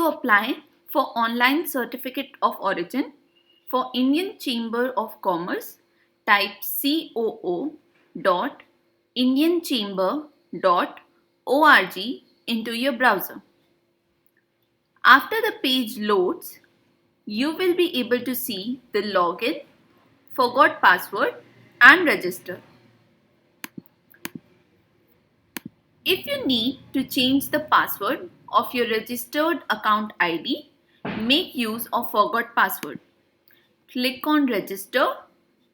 to apply for online certificate of origin for Indian Chamber of Commerce, type coo.indianchamber.org into your browser. After the page loads, you will be able to see the login, forgot password and register. If you need to change the password of your registered account ID, make use of forgot password. Click on register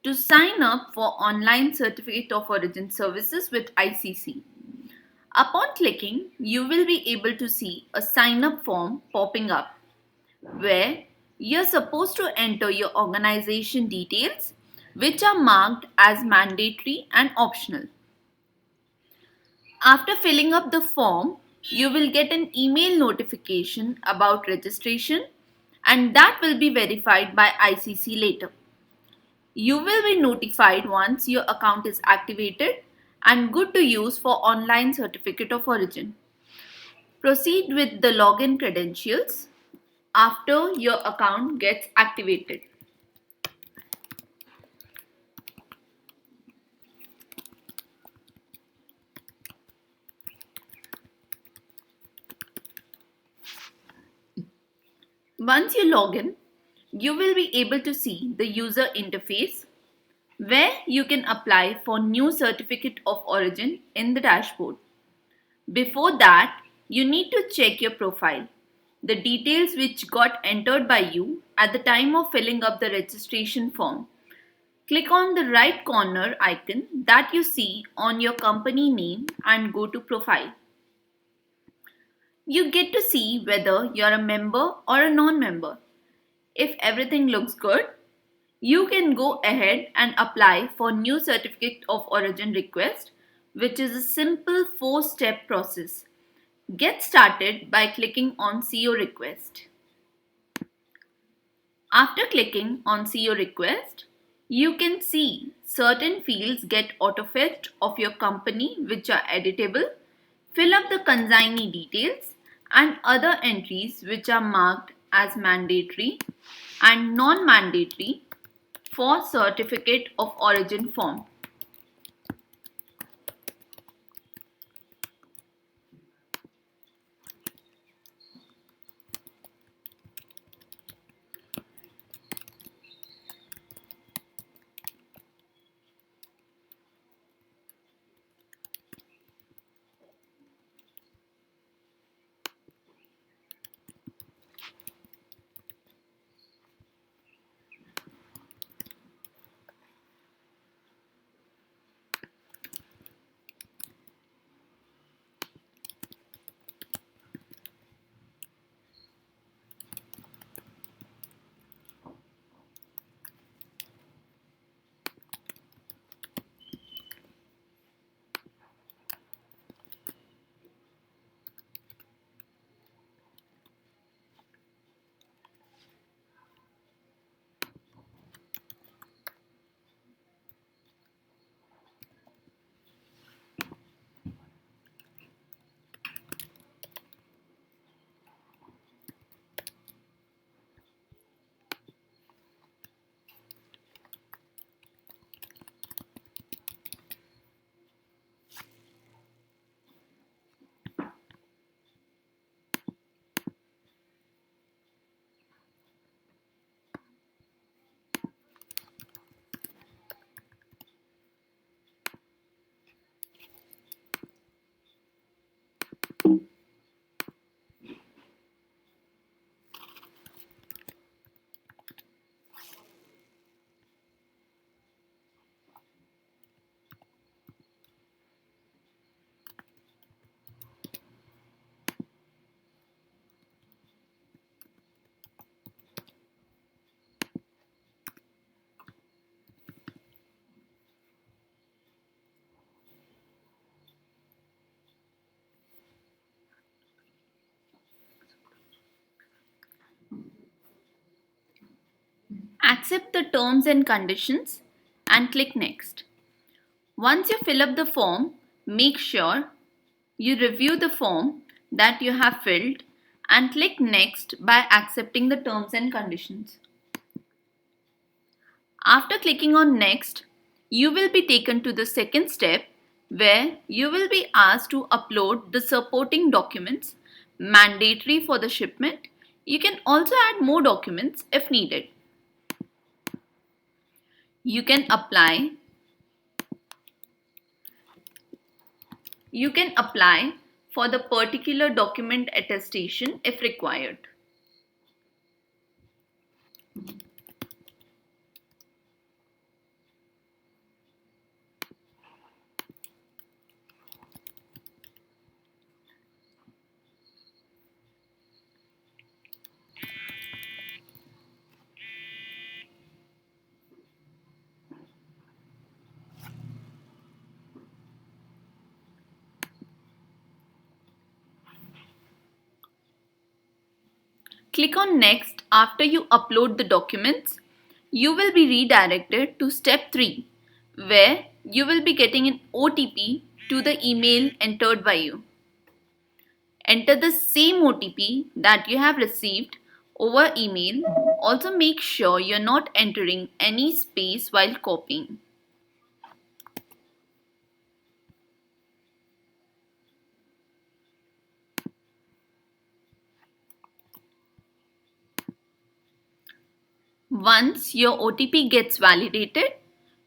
to sign up for online certificate of origin services with ICC. Upon clicking, you will be able to see a sign up form popping up where you're supposed to enter your organization details, which are marked as mandatory and optional. After filling up the form, you will get an email notification about registration, and that will be verified by ICC later. You will be notified once your account is activated and good to use for online certificate of origin. Proceed with the login credentials after your account gets activated. Once you log in, you will be able to see the user interface where you can apply for new certificate of origin in the dashboard. Before that, you need to check your profile, the details which got entered by you at the time of filling up the registration form. Click on the right corner icon that you see on your company name and go to profile. You get to see whether you're a member or a non-member. If everything looks good, you can go ahead and apply for new certificate of origin request, which is a simple 4-step process. Get started by clicking on CO request. After clicking on CO request, you can see certain fields get auto-fetched of your company which are editable. Fill up the consignee details and other entries which are marked as mandatory and non-mandatory for certificate of origin form. Accept the terms and conditions and click next. Once you fill up the form, make sure you review the form that you have filled and click Next by accepting the terms and conditions. After clicking on Next, you will be taken to the second step where you will be asked to upload the supporting documents mandatory for the shipment. You can also add more documents if needed. You can apply for the particular document attestation if required. Click on Next after you upload the documents. You will be redirected to step 3 where you will be getting an OTP to the email entered by you. Enter the same OTP that you have received over email. Also make sure you're not entering any space while copying. Once your OTP gets validated,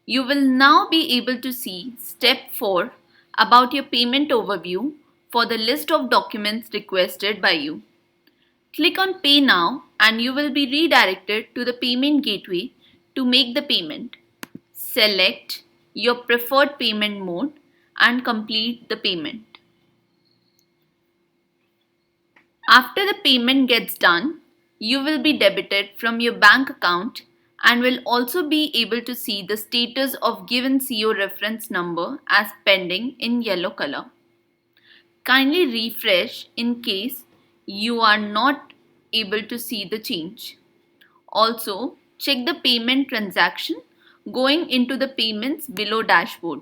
you will now be able to see step 4 about your payment overview for the list of documents requested by you. Click on Pay Now and you will be redirected to the payment gateway to make the payment. Select your preferred payment mode and complete the payment. After the payment gets done, you will be debited from your bank account and will also be able to see the status of given CO reference number as pending in yellow color. Kindly refresh in case you are not able to see the change. Also, check the payment transaction going into the payments below dashboard.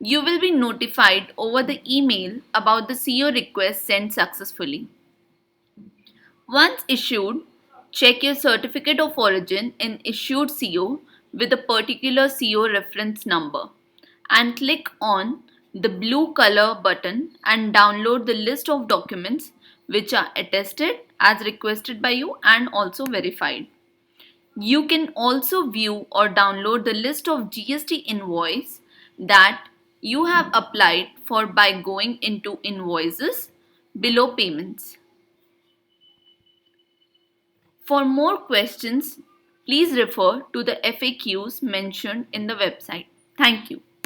You will be notified over the email about the CO request sent successfully. Once issued, check your certificate of origin in issued CO with a particular CO reference number and click on the blue color button and download the list of documents which are attested as requested by you and also verified. You can also view or download the list of GST invoice that you have applied for by going into Invoices below Payments. For more questions, please refer to the FAQs mentioned in the website. Thank you.